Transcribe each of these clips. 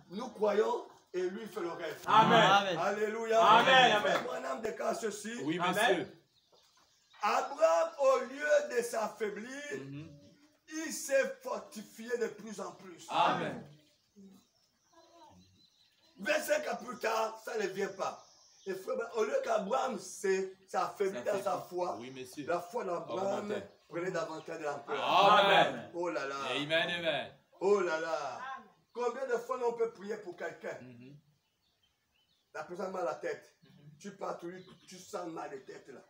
Nous croyons et lui fait le reste. Amen. Alléluia. Amen. Amen. Mon âme déclare ceci. Oui, monsieur. Abraham, au lieu de s'affaiblir, il s'est fortifié de plus en plus. Amen. 25 ans plus tard, ça ne vient pas. Et frère, au lieu qu'Abraham s'affaiblit dans sa foi, la foi d'Abraham prenait davantage de l'ampleur. Amen. Oh là là. Amen, amen. Oh là là. Combien de fois on peut prier pour quelqu'un? La personne a mal à la tête. Tu pars, tu sens mal de tête là.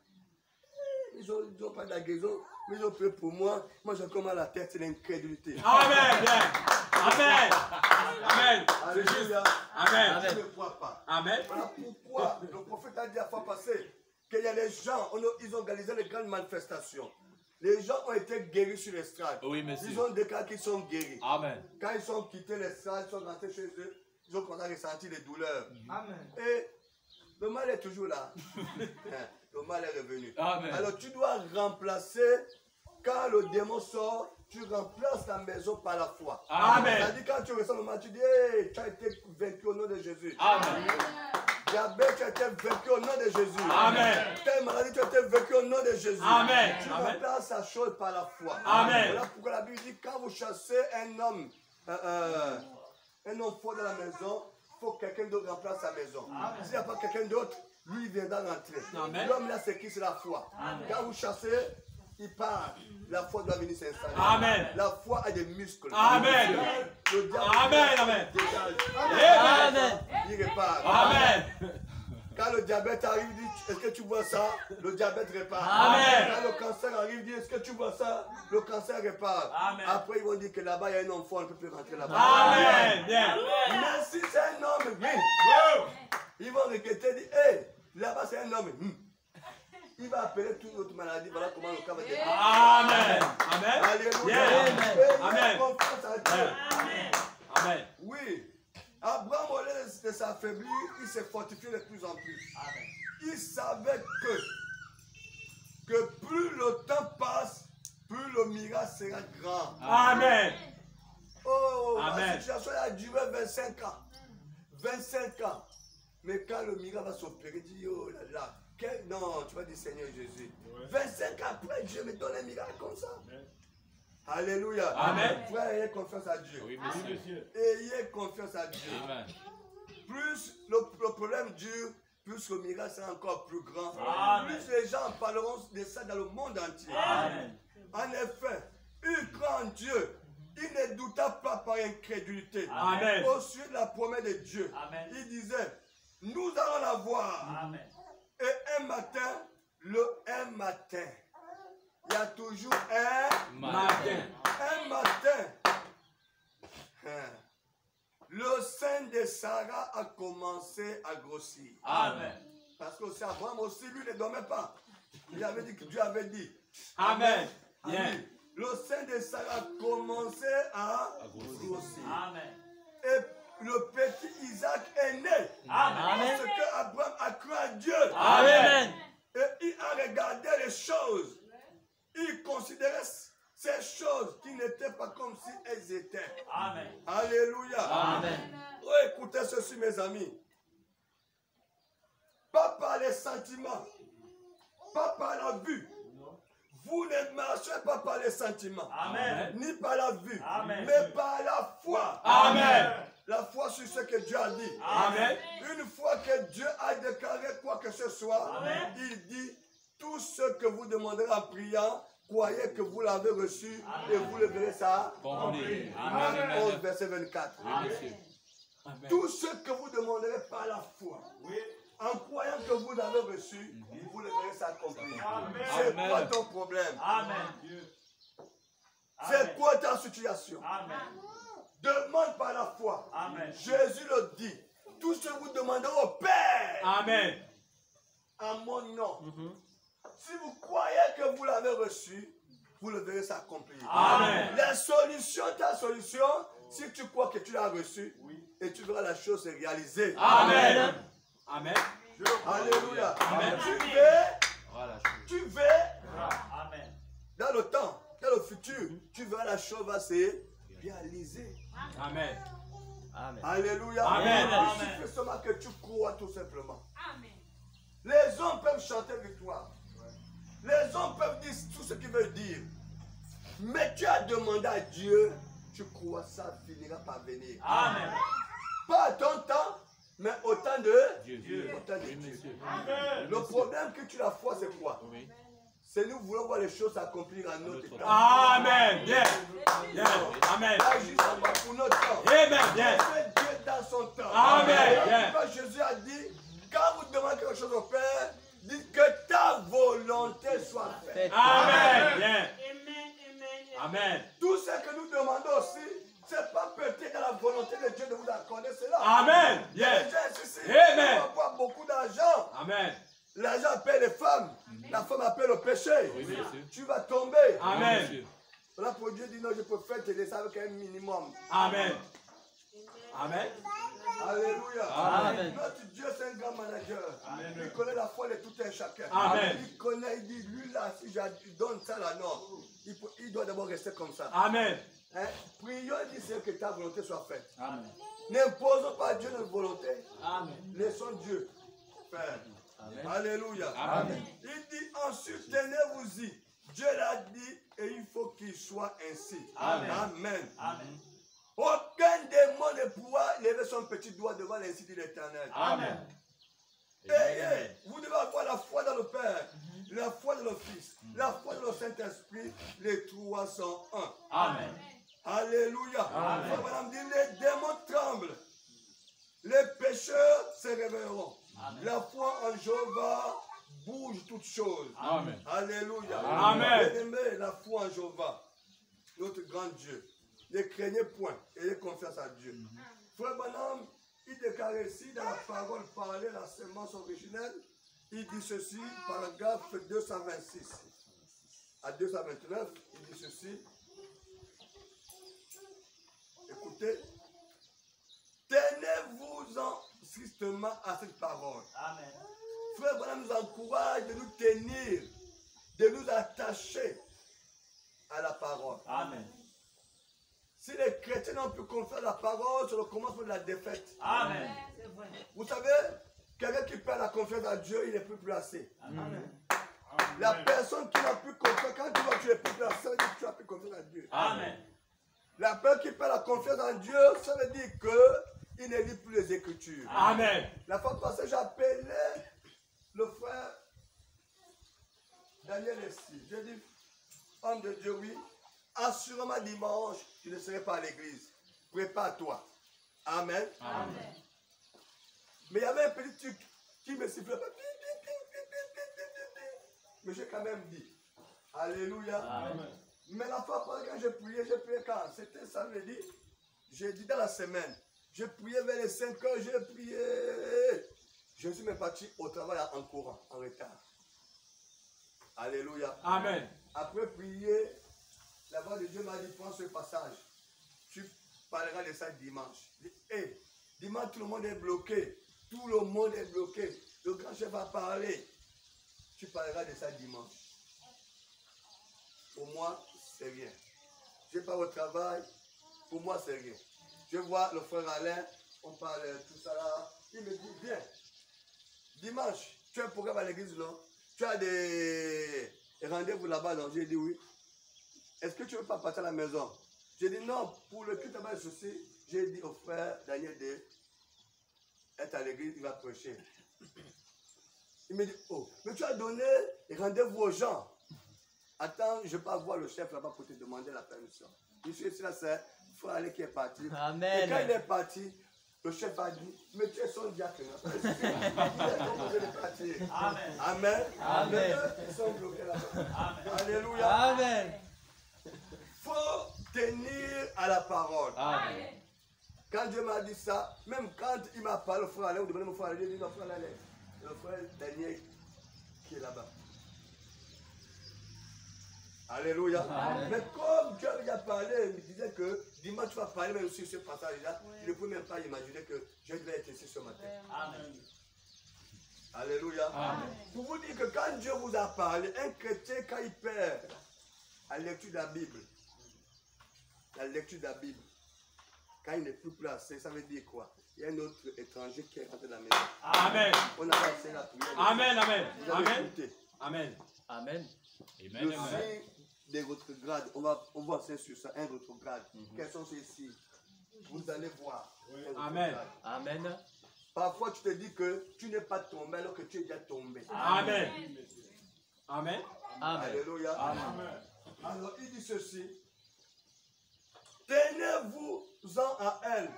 Ils n'ont pas de la guérison, mais ils ont prié pour moi. Moi j'ai encore mal à la tête, c'est l'incrédulité. Amen. Amen. Amen. Alléluia. Amen. Je ne crois pas. Amen. Voilà pourquoi le prophète a dit la fois passée qu'il y a des gens, ils ont organisé les grandes manifestations. Les gens ont été guéris sur l'estrade. Oui, monsieur. Ils ont déclaré qu'ils sont guéris. Amen. Quand ils ont quitté l'estrade, ils sont rentrés chez eux, ils ont commencé à ressentir des douleurs. Amen. Et le mal est toujours là. Le mal est revenu. Amen. Alors tu dois remplacer, quand le démon sort, tu remplaces la maison par la foi. Amen. C'est-à-dire quand tu ressens le mal, tu dis, hey, tu as été vaincu au nom de Jésus. Amen. Diabète, tu as été vaincu au nom de Jésus. Amen. Telle maladie, tu as été vaincu au nom de Jésus. Amen. Tu Amen. remplaces la chose par la foi. Amen. Voilà pourquoi la Bible dit, quand vous chassez un homme fort dans la maison, il faut que quelqu'un d'autre remplace sa maison. S'il n'y a pas quelqu'un d'autre, lui il viendra rentrer. L'homme là, c'est qui? C'est la foi. Amen. Quand vous chassez, il part. La foi doit venir s'installer. Amen. La foi a des muscles. Amen. Le diable Amen. Amen. dégage. Amen. Il repart. Amen. Quand le diabète arrive, il dit, est-ce que tu vois ça? Le diabète repart. Amen. Quand le cancer arrive, il dit, est-ce que tu vois ça? Le cancer repart. Amen. Après, ils vont dire que là-bas, il y a un enfant, on ne peut plus rentrer là-bas. Amen. Bien. Mais si c'est un homme, oui. Ils vont regretter, dire, hé, là-bas, c'est un homme. Il va appeler toute notre maladie. Voilà comment le cas va devenir. Amen. Amen. Alléluia. Amen. Confiance à Dieu. Amen. Amen. Oui. Abraham, au lieu de s'affaiblir, il s'est fortifié de plus en plus. Il savait que plus le temps passe, plus le miracle sera grand. Amen. Oh, Amen. la situation a duré 25 ans. 25 ans. Mais quand le miracle va s'opérer, il dit, oh là là. Non, tu vas dire Seigneur Jésus. 25 ans après, Dieu me donne un miracle comme ça. Alléluia. Amen. Frère, ayez confiance à Dieu. Oui, monsieur. Ayez confiance à Dieu. Amen. Plus le problème dure, plus le miracle sera encore plus grand. Amen. Plus les gens parleront de ça dans le monde entier. Amen. En effet, il croit en Dieu. Il ne douta pas par incrédulité. Amen. Au sujet de la promesse de Dieu, Amen. il disait, nous allons la voir. Amen. Et un matin, il y a toujours un Matin. Un matin, le sein de Sarah a commencé à grossir. Amen. Parce que aussi Abraham aussi, lui, ne dormait pas. Il avait dit que Dieu avait dit. Amen. Amen. Le sein de Sarah a commencé à grossir. Amen. Et le petit Isaac est né. Amen. Parce qu'Abraham a cru à Dieu. Amen. Et il a regardé les choses. Il considérait ces choses qui n'étaient pas comme si elles étaient. Amen. Alléluia. Amen. Oh, écoutez ceci, mes amis. Pas par les sentiments, pas par la vue. Vous ne marchez pas par les sentiments, Amen. ni par la vue, Amen. mais par la foi. Amen. La foi sur ce que Dieu a dit. Amen. Une fois que Dieu a déclaré quoi que ce soit, Amen. il dit, tout ce que vous demanderez en priant, croyez que vous l'avez reçu. Amen. Et vous le verrez ça. Amen. Marc 11, verset 24. Amen. Tout ce que vous demanderez par la foi, en croyant que vous l'avez reçu, vous le verrez s'accomplir. C'est quoi ton problème? Amen. C'est quoi ta situation? Amen. Demande par la foi. Amen. Jésus le dit. Tout ce que vous demanderez au Père, Amen. en mon nom, si vous croyez que vous l'avez reçu, vous le verrez s'accomplir. Amen. La solution, ta solution, si tu crois que tu l'as reçu, et tu verras la chose se réaliser. Amen. Amen. Alléluia. Amen. Tu verras, Amen. dans le temps, dans le futur, tu verras la chose va se réaliser. Amen. Amen. Alléluia. Amen. Il suffit seulement que tu crois tout simplement. Amen. Les hommes peuvent chanter victoire. Les hommes peuvent dire tout ce qu'ils veulent dire. Mais tu as demandé à Dieu, tu crois ça finira par venir. Amen. Pas à ton temps, mais au temps de Dieu. Au temps de Dieu. Amen. Le problème que tu as foi, c'est quoi? Oui. C'est nous voulons voir les choses s'accomplir à notre temps. Amen. Bien. Bien. Amen. N'agissons pas pour notre temps. Amen. Bien. Laissez Dieu dans son temps. Amen. Bien. Quand Jésus a dit, quand vous demandez quelque chose au Père, dites que ta volonté soit faite. Amen. Bien. Amen. Amen. Tout ce que nous demandons aussi, ce n'est pas peut-être dans la volonté de Dieu de vous accorder cela. Amen. Les Bien. gens ici, Amen. on va avoir beaucoup d'argent. Amen. L'argent appelle les femmes. La femme appelle le péché. Oui, monsieur. Tu vas tomber. Amen. Là, pour Dieu dit non, je préfère te laisser avec un minimum. Amen. Amen. Alléluia. Amen. Notre Dieu, c'est un grand manager. Amen. Il connaît la foi de tout un chacun. Amen. Il connaît, il dit, lui là, si je donne ça là, non. Il doit d'abord rester comme ça. Amen. Hein? Prions et disons que ta volonté soit faite. Amen. N'imposons pas à Dieu notre volonté. Amen. Laissons Dieu faire. Amen. Alléluia. Amen. Il dit ensuite, tenez-vous-y. Dieu l'a dit et il faut qu'il soit ainsi. Amen. Amen. Amen. Aucun démon ne pourra lever son petit doigt devant l'insi de l'Éternel. Amen. Vous devez avoir la foi dans le Père, la foi dans le Fils, la foi dans le Saint-Esprit. Les trois sont un. Amen. Alléluia. Amen. Frère Branham dit, les démons tremblent. Les pécheurs se réveilleront. Amen. La foi en Jéhovah bouge toutes choses. Amen. Alléluia. Amen. Bien-aimés, la foi en Jéhovah, notre grand Dieu. Ne craignez point, ayez confiance à Dieu. Frère Branham, il déclare ici dans la parole parlée, la sémence originelle, il dit ceci, paragraphe 226 à 229, il dit ceci. Écoutez, tenez-vous-en strictement à cette parole. Amen. Frère Branham nous encourage de nous tenir, de nous attacher à la parole. Amen. Si les chrétiens n'ont plus confiance à la parole, c'est le commencement de la défaite. Amen. Vous savez, quelqu'un qui perd la confiance à Dieu, il n'est plus placé. Amen. La personne qui n'a plus confiance, quand tu vois que tu n'es plus placé, ça veut dire que tu n'as plus confiance à Dieu. Amen. La personne qui perd la confiance en Dieu, ça veut dire qu'il ne lit plus les Écritures. Amen. La fois passée, j'appelais le frère Daniel ici. J'ai dit, homme de Dieu, oui, assurément dimanche, tu ne serai pas à l'église. Prépare-toi. Amen. Amen. Mais il y avait un petit truc qui me sifflait. Mais j'ai quand même dit. Alléluia. Amen. Mais la fois passée, quand j'ai prié quand? C'était samedi. J'ai dit dans la semaine. J'ai prié vers les 5 heures, j'ai prié. Je suis même parti au travail en courant, en retard. Alléluia. Amen. Après prier, la voix de Dieu m'a dit, prends ce passage. Tu parleras de ça dimanche. Je dis, hey, dimanche, tout le monde est bloqué. Tout le monde est bloqué. Le grand chef va parler. Tu parleras de ça dimanche. Pour moi, c'est rien. Je pars au travail. Pour moi, c'est rien. Je vois le frère Alain, on parle tout ça là. Il me dit, viens. Dimanche, tu as un programme à l'église, non? Tu as des rendez-vous là-bas, non? J'ai dit oui. Est-ce que tu ne veux pas partir à la maison? J'ai dit non, pour le culte là-bas, ceci, j'ai dit au frère Daniel d'être à l'église, il va prêcher. Il me dit, oh, mais tu as donné rendez-vous aux gens. Attends, je ne vais pas voir le chef là-bas pour te demander la permission. Je suis ici là, c'est frère Alain qui est parti. Amen. Et quand il est parti, le chef a dit, mais tu es son diacre. Il est proposé de partir. Amen. Amen. Amen. Ils sont bloqués là-bas. Amen. Alléluia. Amen. Il faut tenir à la parole. Amen. Quand Dieu m'a dit ça, même quand il m'a parlé, le frère Alain, vous demandez mon frère Alain, j'ai dit non, frère Alain, le frère Daniel qui est là-bas. Alléluia. Amen. Mais comme Dieu avait déjà parlé, il me disait que dimanche tu vas parler même sur ce passage-là, je ne peux même pas imaginer que je devais être ici ce matin. Amen. Alléluia. Amen. Pour vous dire que quand Dieu vous a parlé, un chrétien, quand il perd la lecture de la Bible, Quand il n'est plus placé, ça veut dire quoi? Il y a un autre étranger qui est rentré dans la maison. Amen. On a lancé la prière. Amen, amen. Vous avez Amen. écouté. Amen. Amen. Le Amen. signe des rétrogrades, on va enseigner sur ça, un rétrograde. Quels sont ces signes? Vous allez voir. Amen. Amen. Parfois, tu te dis que tu n'es pas tombé alors que tu es déjà tombé. Amen. Amen. Amen. Alléluia. Amen. Alors, il dit ceci. Tenez-vous-en à elle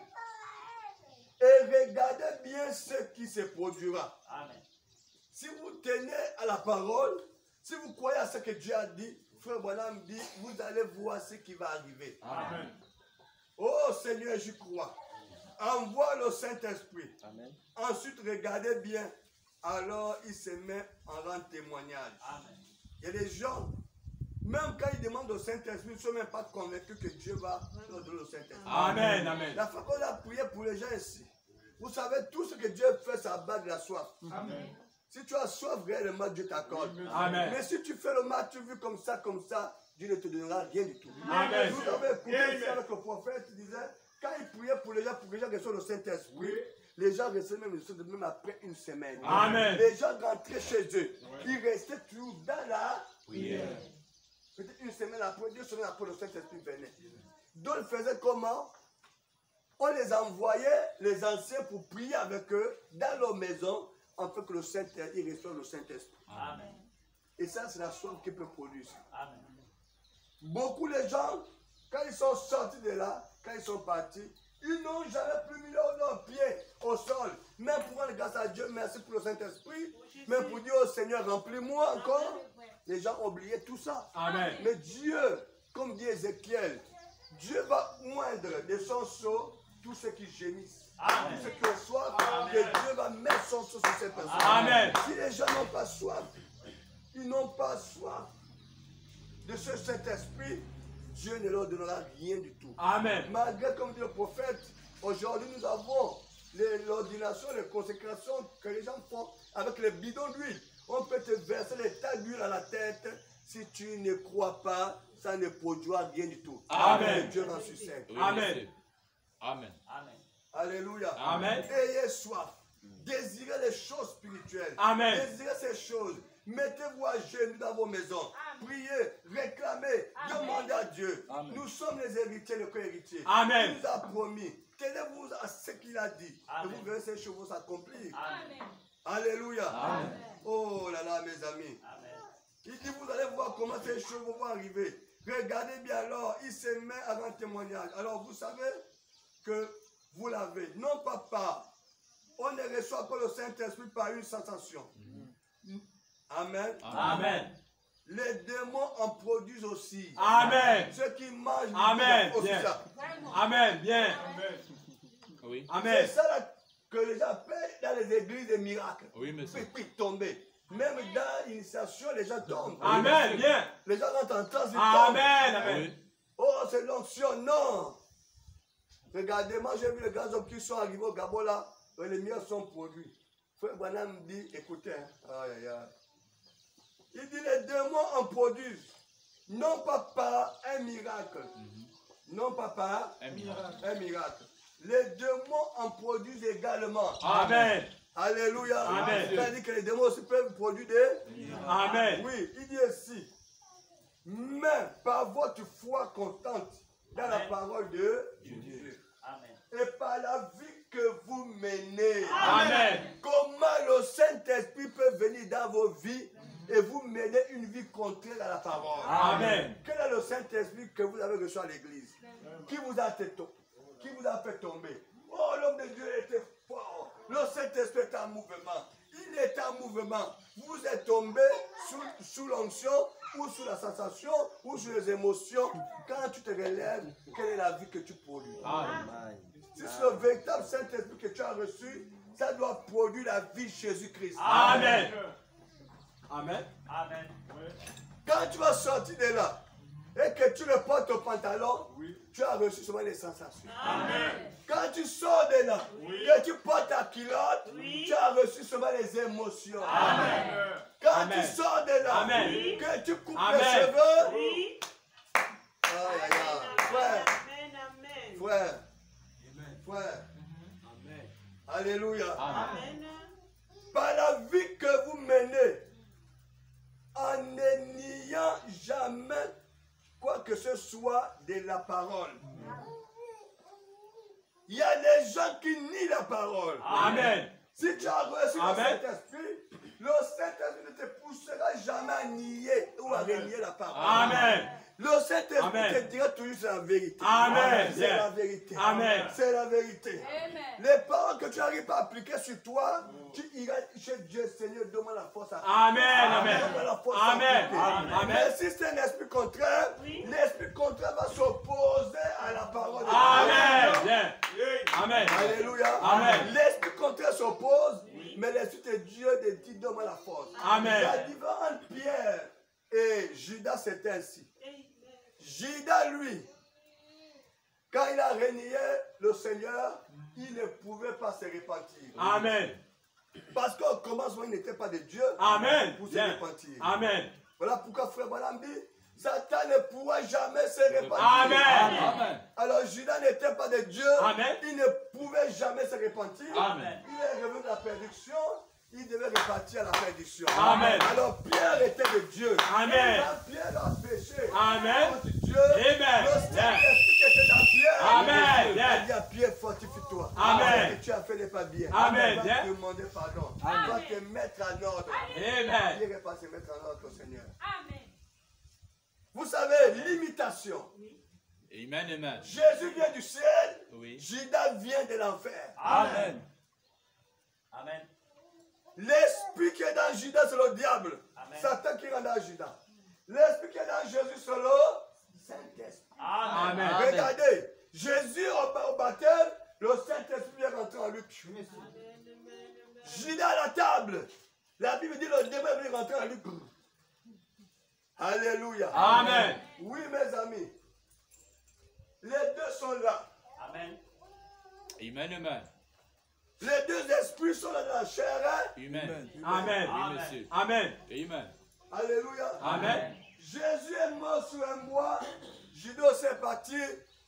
et regardez bien ce qui se produira. Amen. Si vous tenez à la parole, si vous croyez à ce que Dieu a dit, frère Branham dit, vous allez voir ce qui va arriver. Amen. Oh Seigneur, j'y crois. Envoie le Saint-Esprit. Amen. Ensuite, regardez bien. Alors, il se met en rang témoignage. Amen. Il y a des gens, même quand ils demandent au Saint-Esprit, ils ne sont même pas convaincus que Dieu va leur donner le Saint-Esprit. Amen. Amen. La fois qu'on a prié pour les gens ici, vous savez, tout ce que Dieu fait, ça bat de la soif. Amen. Si tu as soif, réellement, Dieu t'accorde. Amen. Mais si tu fais le match, tu vis comme ça, Dieu ne te donnera rien du tout. Amen. Vous avez écouté ici avec le prophète, il disait, quand il priait pour les gens reçoivent le Saint-Esprit, les gens recevaient même après une semaine. Amen. Les gens rentraient chez eux. Ils restaient toujours dans la Prière. Peut-être une semaine après, 2 semaines après, le Saint-Esprit venait. D'autres faisaient comment? On les envoyait, les anciens, pour prier avec eux dans leur maison, afin que le Saint-Esprit, ils reçoivent le Saint-Esprit. Amen. Et ça, c'est la soif qui peut produire ça. Amen. Beaucoup de gens, quand ils sont sortis de là, quand ils sont partis, ils n'ont jamais plus mis leurs pieds au sol. Même pour rendre grâce à Dieu, merci pour le Saint-Esprit. Même pour dire au Seigneur, remplis-moi encore. Les gens ont oublié tout ça. Amen. Mais Dieu, comme dit Ézéchiel, Dieu va moindre de son sceau tous ceux qui gémissent. Amen. Tous ceux qui ont soif, que Dieu va mettre son sceau sur ces personnes. Amen. Si les gens n'ont pas soif, ils n'ont pas soif de ce Saint-Esprit, Dieu ne leur donnera rien du tout. Amen. Malgré, comme dit le prophète, aujourd'hui nous avons l'ordination, les consécrations que les gens font avec les bidons d'huile. On peut te verser les tas d'huile à la tête. Si tu ne crois pas, ça ne produira rien du tout. Amen. Et Dieu rend succès. Amen. Amen. Amen. Alléluia. Amen. Ayez soif. Désirez les choses spirituelles. Amen. Désirez ces choses. Mettez-vous à genoux dans vos maisons. Priez, réclamez, demandez à Dieu. Amen. Nous sommes les héritiers, les co-héritiers. Amen. Il nous a promis. Tenez-vous à ce qu'il a dit. Amen. Et vous verrez ces choses s'accomplir. Amen. Alléluia. Amen. Oh là là, mes amis. Amen. Il dit, vous allez voir comment ces choses vont arriver. Regardez bien alors, il se met avant un témoignage. Alors vous savez que vous l'avez. Non pas par. On ne reçoit pas le Saint-Esprit par une sensation. Amen. Amen. Les démons en produisent aussi. Amen. Ceux qui mangent, Amen. aussi Bien. ça. Amen. Bien. Oui. C'est Amen. ça là, que les gens appellent dans les églises des miracles. Oui, monsieur. Puis tomber. Même dans l'initiation, les gens tombent. Amen. Bien. Les gens rentrent en transe, ils tombent. Amen. Amen. Oui. Oh, c'est l'onction. Non. Regardez, moi j'ai vu les grands hommes qui sont arrivés au Gabon là, et les miens sont produits. Frère Branham dit, écoutez, hein. Aïe, aïe, aïe. Il dit les démons en produisent, non pas par un miracle, non pas par Un miracle. un miracle. Les démons en produisent également. Amen. Alléluia. Amen. C'est-à-dire que les démons aussi peuvent produire des... Amen. Oui, il dit ici, mais par votre foi constante dans la parole de Dieu Amen. et par la vie que vous menez. Amen. Comment le Saint-Esprit peut venir dans vos vies et vous mener une vie contraire à la parole. Amen. Quel est le Saint-Esprit que vous avez reçu à l'église? Qui vous a fait tomber? Oh, l'homme de Dieu était fort. Le Saint-Esprit est en mouvement. Il est en mouvement. Vous êtes tombé sous l'onction ou sous la sensation ou sous les émotions. Quand tu te relèves, quelle est la vie que tu produis? Amen. Si c'est le véritable Saint-Esprit que tu as reçu, ça doit produire la vie de Jésus-Christ. Amen. Amen. Amen. Quand tu vas sortir de là et que tu le portes au pantalon, tu as reçu seulement les sensations. Amen. Quand tu sors de là et tu portes ta culotte, tu as reçu seulement les émotions. Amen. Quand Amen. tu sors de là, Amen. que tu coupes Amen. les cheveux, Oui. aïe, aïe, aïe. Frère, Amen, amen. frère, frère. Amen. Alléluia. Amen. Par la vie que vous menez, en ne niant jamais quoi que ce soit de la parole. Il y a des gens qui nient la parole. Amen. Si tu as reçu le Amen. Saint-Esprit, le Saint-Esprit ne te poussera jamais à nier ou à renier la parole. Amen. Le Saint-Esprit Amen. te dira toujours c'est la vérité. Amen. C'est la vérité. Amen. C'est la vérité. Amen. Les paroles que tu n'arrives pas à appliquer sur toi, tu iras chez Dieu, Seigneur, demande la force à Amen. Amen. Demande la force à Amen. appliquer. Amen. Mais si c'est un esprit contraire, l'esprit contraire va s'opposer à la parole de Dieu. Amen. Bien. Amen. Alléluia. Amen. L'esprit contraire s'oppose, mais l'esprit de Dieu te dit donne la force. Amen. La différence entre Pierre et Judas, c'était ainsi. Judas, lui, quand il a renié le Seigneur, il ne pouvait pas se repentir. Amen. Parce qu'au commencement, il n'était pas de Dieu Amen. pour se Bien. repentir. Amen. Voilà pourquoi frère Branham dit, Satan ne pourra jamais se repentir. Amen. Amen. Alors Judas n'était pas de Dieu, Amen. il ne pouvait jamais se repentir. Amen. Il est revenu de la perdition, il devait repartir à la perdition. Amen. Alors Pierre était de Dieu. Amen. Quand Pierre a péché Amen. contre Dieu, Amen. le Saint-Esprit qui était dans Pierre, Amen. il a dit à Pierre, fortifie-toi. Amen. Ce que tu as fait n'est pas bien. Amen. Tu vas demander pardon. Tu vas te mettre en ordre. Amen. Pierre n'est pas se mettre en ordre au Seigneur. Amen. Vous savez, l'imitation. Amen. Amen. Jésus vient du ciel, Oui. Judas vient de l'enfer. Amen. Amen. L'esprit qui est dans Judas, c'est le diable. Amen. Satan qui est dans Judas. L'esprit qui est dans Jésus, c'est le Saint-Esprit. Amen. Amen. Regardez, Jésus au baptême, le Saint-Esprit est rentré en lui. Judas à la table. La Bible dit le démon est rentré en lui. Alléluia. Amen. Oui, mes amis. Les deux sont là. Amen. Amen. Amen. Les deux esprits sont là dans la chair. Hein? Amen. Amen. Oui, monsieur. Amen. Amen. Alléluia. Amen. Jésus est mort sur un bois. Judas est parti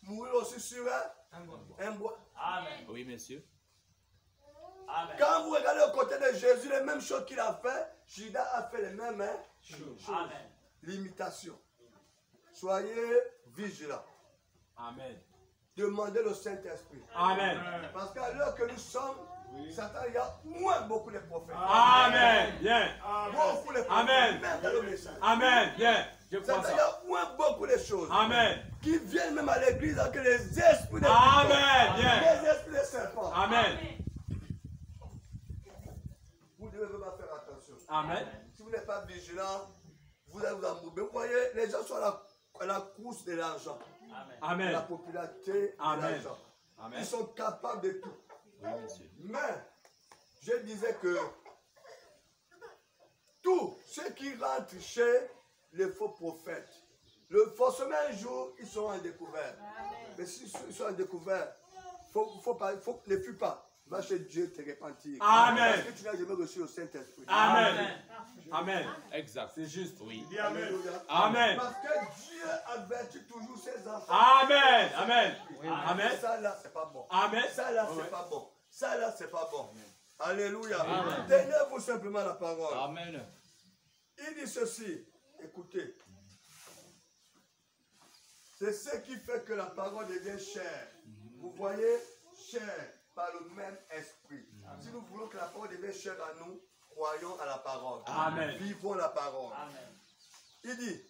mourir aussi sur un bois. Amen. Oui, monsieur. Amen. Quand vous regardez au côté de Jésus, les mêmes choses qu'il a fait, Judas a fait les mêmes choses. Amen. L'imitation. Soyez vigilants. Amen. Demandez le Saint-Esprit. Amen. Parce qu'à l'heure que nous sommes, Satan, il y a moins beaucoup de prophètes. Amen. Bien. Beaucoup de prophètes. Amen. Même dans le message. Amen. Bien. Je crois Satan, il y ça. a moins beaucoup de choses. Amen. Qui viennent même à l'église avec les esprits de Amen. Bien. les esprits de serpents. Amen. Vous devez vraiment faire attention. Amen. Si vous n'êtes pas vigilant, vous allez vous embourber. Vous voyez, les gens sont à la course de l'argent, Amen. de Amen. la popularité, de Amen. l'argent. Amen. Ils sont capables de tout. Oui, monsieur. Mais, je disais que tous ceux qui rentrent chez les faux prophètes, forcément un jour, ils seront en découvert. Mais s'ils sont en découvert, ne fuis pas. Va chez Dieu te repentir. Amen. Parce que tu n'as jamais reçu le Saint-Esprit. Amen. Amen. Exact. C'est juste. Oui. Alléluia. Amen. Parce que Dieu avertit toujours ses enfants. Amen. Amen. Amen. Ça là, c'est pas bon. Amen. Ça là, c'est Ouais. pas bon. Ça là, c'est pas bon. Alléluia. Amen. Tenez-vous simplement la parole. Amen. Il dit ceci. Écoutez. C'est ce qui fait que la parole devient chère. Vous voyez, chère par le même esprit. Si nous voulons que la parole devienne chère à nous, croyons à la parole. Amen. Vivons la parole. Amen. Il dit,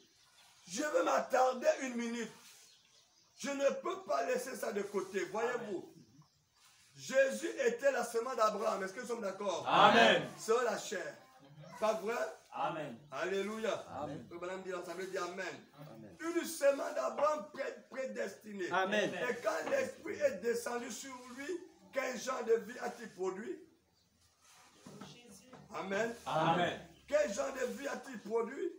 je veux m'attarder une minute. Je ne peux pas laisser ça de côté. Voyez-vous, Jésus était la semence d'Abraham. Est-ce que nous sommes d'accord? Amen. C'est la chair. Pas vrai? Amen. Alléluia. Amen. Le bonhomme dit ensemble, dit Amen. Une semence d'Abraham prédestinée. Amen. Et quand l'Esprit est descendu sur lui, quel genre de vie a-t-il produit? Amen. Amen. Quel genre de vie a-t-il produit?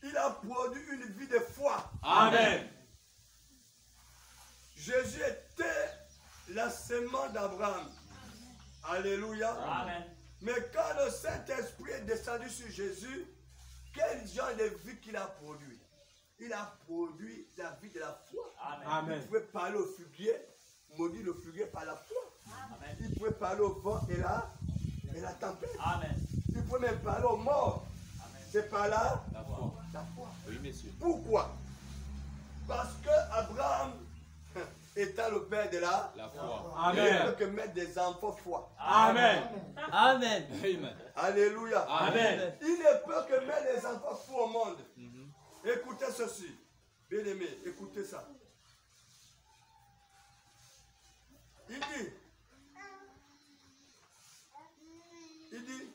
Il a produit une vie de foi. Amen. Jésus était la semence d'Abraham. Alléluia. Amen. Mais quand le Saint-Esprit est descendu sur Jésus, quel genre de vie qu'il a produit? Il a produit la vie de la foi. Amen. Vous Amen. pouvez parler au figuier, maudit le fuguier par la foi. Amen. Il pouvait parler au vent et la tempête. Amen. Il pouvait même parler aux morts. Amen. C'est par là La foi. la foi. Oui, messieurs. Pourquoi? Parce que Abraham, étant le père de la foi. il ne Amen. peut que mettre des enfants foi. Amen. Amen. Amen. Alléluia. Amen. Il ne peut que mettre des enfants foi au monde. Mhm. Écoutez ceci. Bien aimé, écoutez ça. Il dit,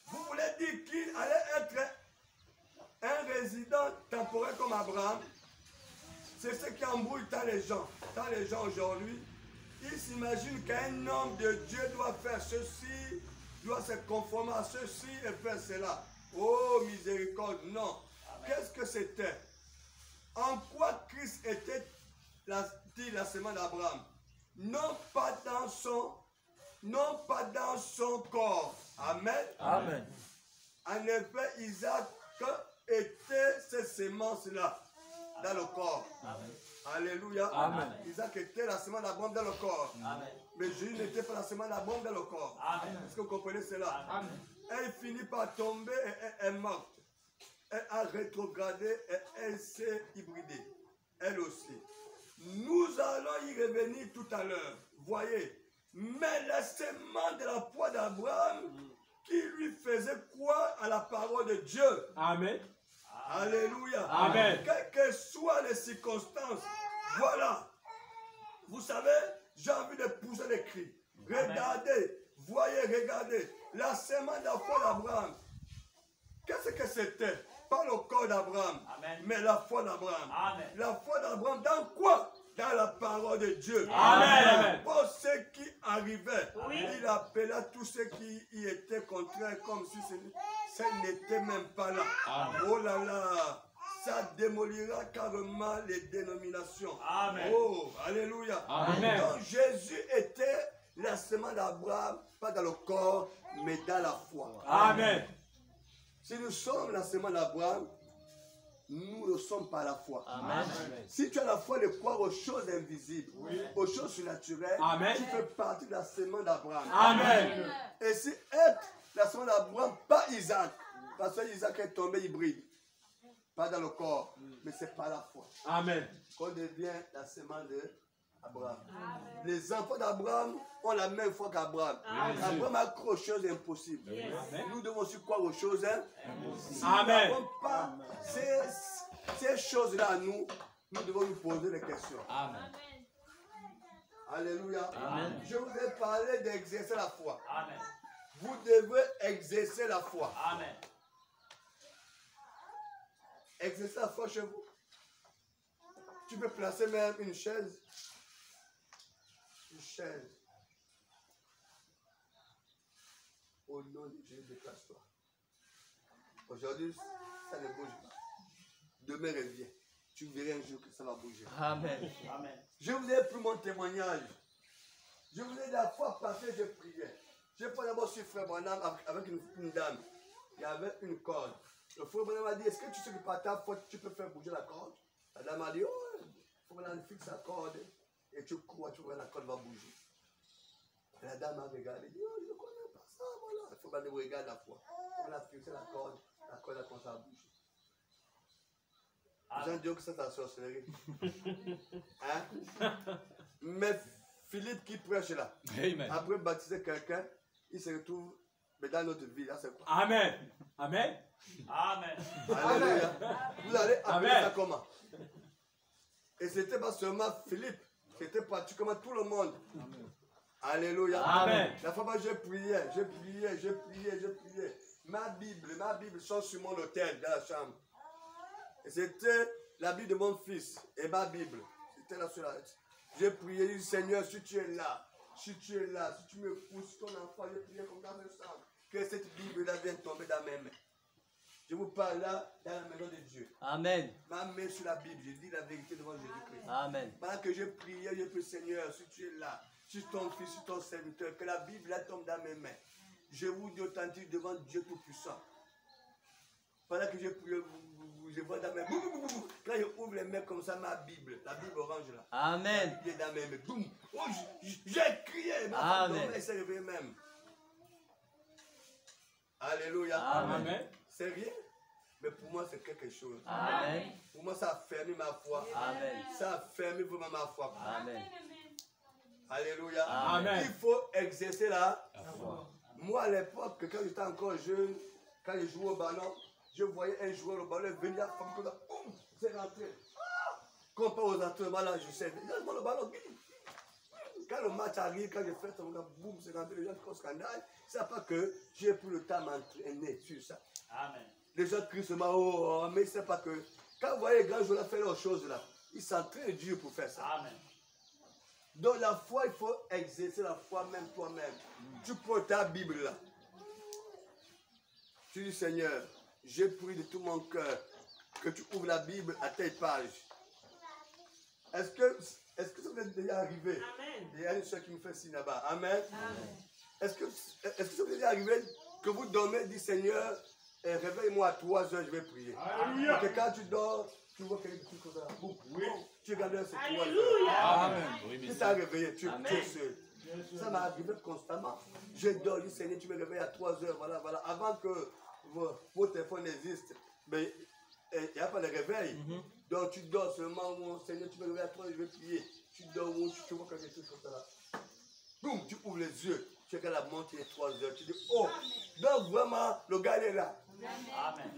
vous voulez dire qu'il allait être un résident temporaire comme Abraham? C'est ce qui embrouille tant les gens. Tant les gens aujourd'hui, ils s'imaginent qu'un homme de Dieu doit faire ceci, doit se conformer à ceci et faire cela. Oh miséricorde, non. Qu'est-ce que c'était? En quoi Christ était la semence d'Abraham? Non pas dans son corps. Amen. Amen. En effet, Isaac était cette semence-là dans le corps. Amen. Alléluia. Amen. Isaac était la semence d'Abraham dans le corps. Amen. Mais Jésus n'était pas la semence d'Abraham dans le corps. Amen. Est-ce que vous comprenez cela? Amen. Elle finit par tomber et elle est morte. Elle a rétrogradé et elle s'est hybridée. Elle aussi. Nous allons y revenir tout à l'heure. Voyez. Mais la semence de la foi d'Abraham qui lui faisait croire à la parole de Dieu. Amen. Alléluia. Amen. Quelles que soient les circonstances. Voilà. Vous savez, j'ai envie de pousser les cris. Regardez. Voyez, regardez. La semence de la foi d'Abraham. Qu'est-ce que c'était? Pas le corps d'Abraham, Amen. mais la foi d'Abraham. Amen. La foi d'Abraham dans quoi? Dans la parole de Dieu. Amen. Pour ce qui arrivait, Oui. il appela tous ceux qui y étaient contraires comme si ce n'était même pas là. Amen. Oh là là, ça démolira carrément les dénominations. Amen. Oh, alléluia. Amen. Donc Jésus était la semence d'Abraham, pas dans le corps, mais dans la foi. Amen. Si nous sommes la semence d'Abraham, nous le sommes par la foi. Amen. Si tu as la foi de croire aux choses invisibles, aux choses surnaturelles, Amen. tu fais partie de la semence d'Abraham. Amen. Et si être la semence d'Abraham, pas Isaac, parce que Isaac est tombé hybride, pas dans le corps, mais c'est par la foi Amen. qu'on devient la semence d'Abraham. Les enfants d'Abraham ont la même foi qu'Abraham. Abraham a cru aux choses impossibles. Amen. Nous devons aussi croire aux choses impossibles. Si Amen. nous n'avons pas ces choses-là à nous, nous devons nous poser des questions. Amen. Alléluia. Amen. Je vous ai parlé d'exercer la foi. Amen. Vous devez exercer la foi. Amen. Exercer la foi chez vous. Tu peux placer même une chaise. Une chaise. Au nom de Jésus, déplace-toi. Aujourd'hui, ça ne bouge pas. Demain, reviens. Tu verras un jour que ça va bouger. Amen. Amen. Je vous ai pris mon témoignage. Je vous ai dit la fois passée, je priais. Je prends d'abord sur Frère Branham avec une dame. Il y avait une corde. Le Frère Branham m'a dit, est-ce que tu sais que par ta faute, tu peux faire bouger la corde? La dame m'a dit, oh, il faut qu'on fixe la corde. Et tu crois, tu vois, la corde va bouger. Et la dame m'a regardé, dit, oh, je ne connais pas ça, voilà. Il faut qu'on regarde la foi. On a fixé la corde a commencé à bouger. Vous allez dire que c'est la sorcellerie. Hein? Mais Philippe qui prêche là, Amen. après baptiser quelqu'un, il se retrouve dans notre vie. Là, c'est quoi? Amen. Amen. Amen. Alléluia. Vous allez appeler Amen. ça comment? Et c'était pas seulement Philippe, c'était pratiquement tout le monde. Alléluia. Amen. La fois où je priais. Ma Bible sont sur mon hôtel dans la chambre. Et c'était la Bible de mon fils et ma Bible. C'était là sur la. J'ai prié, j'ai dit, Seigneur, si tu es là, si tu me pousses ton enfant, j'ai prié comme dans le sang, que cette Bible-là vienne tomber dans mes mains. Je vous parle là, dans la maison de Dieu. Amen. Ma main sur la Bible, je dis la vérité devant Jésus-Christ. Amen. Pendant que je priais, je prie, Seigneur, si tu es là, si ton fils, si ton serviteur, que la Bible là tombe dans mes mains. Je vous dis authentique devant Dieu Tout-Puissant. Pendant que je prie, je vois dans mes mains. Quand je ouvre les mains comme ça, ma Bible, la Bible orange là. Amen. La Bible est dans mes mains. Boum. Oh, j'ai crié. Ma femme dormait, elle s'est réveillée même. Alléluia. Amen. C'est rien. Mais pour moi, c'est quelque chose. Amen. Pour moi, ça a fermé ma foi. Amen. Ça a fermé vraiment ma foi. Amen. Alléluia. Amen. Il faut exercer la La foi. Moi, à l'époque, quand j'étais encore jeune, quand je jouais au ballon, je voyais un joueur au ballon venir à femme comme ça, boum, c'est rentré. Comparé aux entraînements, là, je sais, laisse-moi le ballon. Quand le match arrive, quand je fais ça, boum, c'est rentré, les gens font scandale. C'est pas que j'ai pris le temps de m'entraîner sur ça. Amen. Les gens crient seulement, oh, mais c'est pas que. Quand vous voyez les grands joueurs faire leurs choses là, ils s'entraînent dur pour faire ça. Amen. Donc la foi, il faut exercer la foi même toi-même. Tu prends ta Bible là. Tu dis Seigneur, j'ai pris de tout mon cœur que tu ouvres la Bible à telle page. Est-ce que ça vous est déjà arrivé? Amen. Il y a une soeur qui me fait signe là-bas. Amen. Est-ce que ça vous est déjà arrivé que vous dormez et dites Seigneur, réveille-moi à 3 heures, je vais prier. Alléluia. Et que quand tu dors, tu vois quelque chose comme ça. Boum. Oui. Tu regardes c'est 3 heures. Alléluia. Amen. Oui, Tu monsieur. t'as réveillé, tu Amen. es seul. Ça m'est arrivé constamment. Je dors, je dis Seigneur, tu me réveilles à 3 heures, voilà, voilà. Avant que vos téléphones existent, mais il n'y a pas de réveil. Donc tu dors seulement, mon Seigneur, tu me réveilles à 3 heures, je vais prier. Tu dors, tu vois quelque chose comme ça là. Boum, tu ouvres les yeux, tu regardes la montre, il est 3 heures. Tu dis, oh, donc vraiment, le gars il est là. Amen.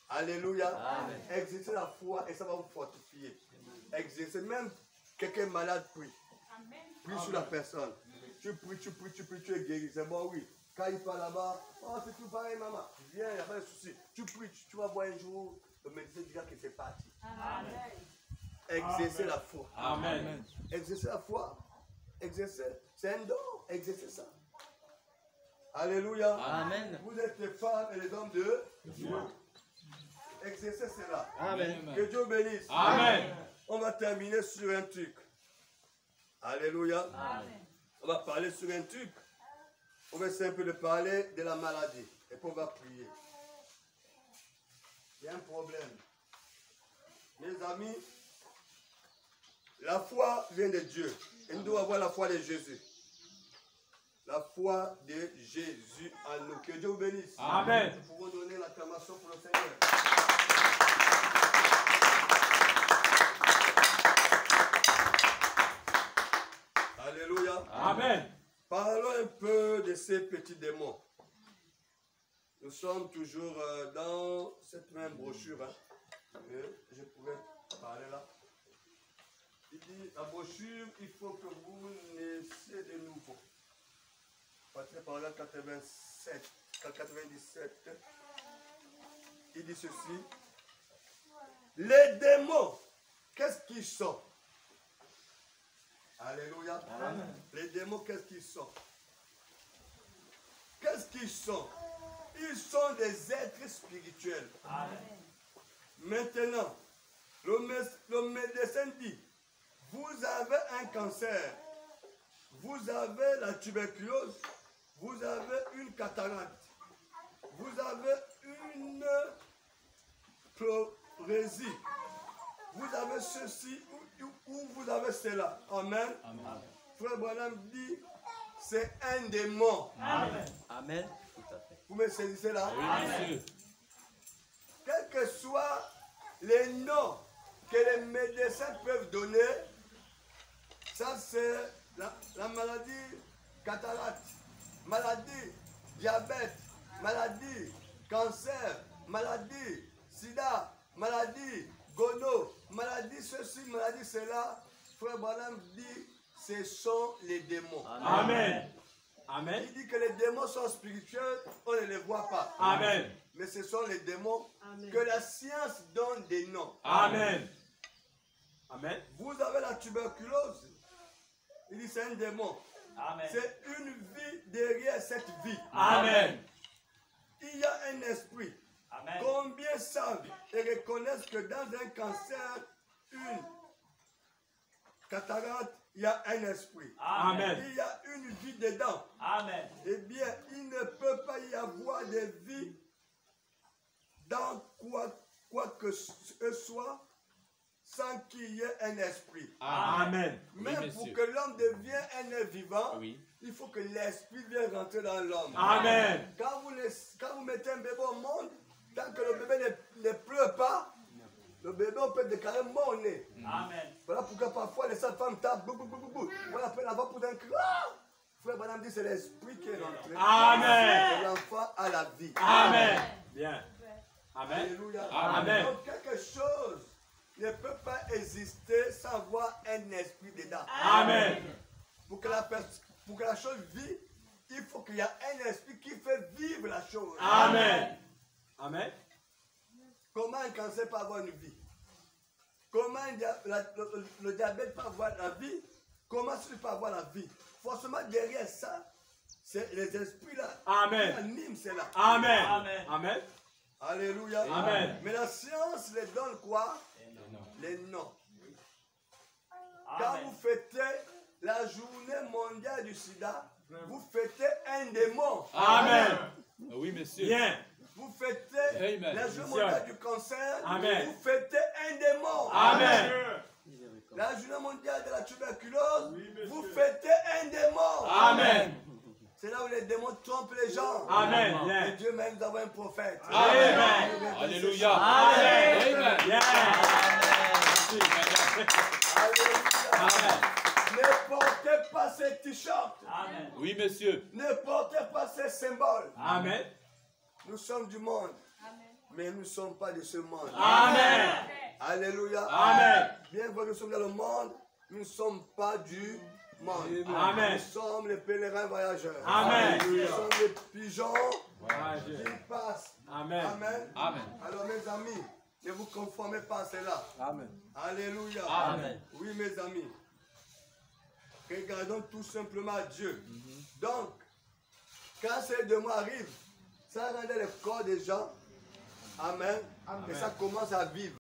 Alléluia. Amen. Exercez la foi et ça va vous fortifier. Exercez, même quelqu'un est malade, prie. Prie sur la personne. Tu pries, tu es guéri. C'est bon, oui. Quand il part là-bas, oh, c'est tout pareil, maman. Viens, il n'y a pas de souci. Tu pries, tu vas voir un jour, le médecin dira que c'est parti. Exercez la foi. Amen. Exercez la foi. Exercez. C'est un don. Exercez ça. Alléluia. Amen. Vous êtes les femmes et les hommes de Dieu. Exercez cela. Amen. Que Dieu bénisse. Amen. On va terminer sur un truc. Alléluia. Amen. On va parler sur un truc. On va essayer un peu de parler de la maladie. Et puis on va prier. Il y a un problème. Mes amis, la foi vient de Dieu. Et nous devons avoir la foi de Jésus. La foi de Jésus en nous. Que Dieu vous bénisse. Amen. Nous pouvons donner l'acclamation pour le Seigneur. Alléluia. Amen. Parlons un peu de ces petits démons. Nous sommes toujours dans cette même brochure. Hein. Je pourrais parler là. Il dit, la brochure, il faut que vous naissiez de nouveau. Partir par là 97, 97. Il dit ceci. Les démons, qu'est-ce qu'ils sont? Alléluia. Amen. Les démons, qu'est-ce qu'ils sont? Qu'est-ce qu'ils sont? Ils sont des êtres spirituels. Amen. Maintenant, le médecin dit, vous avez un cancer, vous avez la tuberculose, vous avez une cataracte, vous avez une pleurésie, vous avez ceci ou vous avez cela. Amen. Amen. Frère Branham dit, c'est un démon. Amen. Amen. Tout à fait. Vous me saisissez là? Oui, monsieur. Quels que soient les noms que les médecins peuvent donner, ça c'est la maladie cataracte, maladie diabète, maladie cancer, maladie sida, maladie gono, maladie ceci, maladie cela. Frère Branham dit, ce sont les démons. Amen. Amen. Il dit que les démons sont spirituels, on ne les voit pas. Amen. Mais ce sont les démons Amen. que la science donne des noms. Amen. Amen. Vous avez la tuberculose. Il dit c'est un démon. Amen. C'est une vie derrière cette vie. Amen. Il y a un esprit. Amen. Combien savent et reconnaissent que dans un cancer, une cataracte, il y a un esprit. Amen. Il y a une vie dedans. Amen. Eh bien, il ne peut pas y avoir de vie dans quoi que ce soit, sans qu'il y ait un esprit. Amen. Oui, Même pour monsieur. que l'homme devienne un être vivant, Oui. il faut que l'esprit vienne rentrer dans l'homme. Amen. Quand vous mettez un bébé au monde, tant que le bébé ne pleure pas, le bébé on peut déclarer mort-né. Amen. Voilà pourquoi parfois les femmes tapent, bou, bou, bou, bou, bou. Voilà, après l'enfant pour un cri. Ah! Frère Madame dit c'est l'esprit qui est rentré. Amen. Et l'enfant a la vie. Amen. Bien. Amen. Alléluia. Amen. Donc quelque chose ne peut pas exister sans avoir un esprit dedans. Amen. Pour que la chose vive, il faut qu'il y ait un esprit qui fait vivre la chose. Amen. Amen. Comment un cancer peut avoir une vie? Comment le diabète peut avoir la vie? Comment il peut avoir la vie? Forcément derrière ça, c'est les esprits là. Amen. Qui animent cela. Amen. Amen. Amen. Alléluia. Amen. Mais la science les donne quoi? Les noms. Quand Amen. vous fêtez la journée mondiale du sida, vous fêtez un démon. Amen. Oui, monsieur. Bien. Vous fêtez Amen. la journée mondiale du cancer. Amen. Vous fêtez un démon. Amen. La journée mondiale de la tuberculose. Vous fêtez un démon. Amen. C'est là où les démons trompent les gens. Amen. Et Bien. Dieu même nous avons un prophète. Amen. Alléluia. Amen. Amen. Bien. Alléluia. Amen. Ne portez pas ces t-shirts. Amen. Oui, monsieur. Ne portez pas ces symboles. Amen. Nous sommes du monde. Mais nous ne sommes pas de ce monde. Amen. Alléluia. Amen. Bien que nous sommes dans le monde, nous ne sommes pas du monde. Amen. Nous sommes les pèlerins voyageurs. Amen. Nous sommes les pigeons Amen. qui passent. Amen. Amen. Amen. Alors mes amis, ne vous conformez pas à cela. Amen. Alléluia. Amen. Oui mes amis. Regardons tout simplement à Dieu. Donc, quand ces démons arrivent, ça rendait le corps des gens. Amen. Et ça commence à vivre.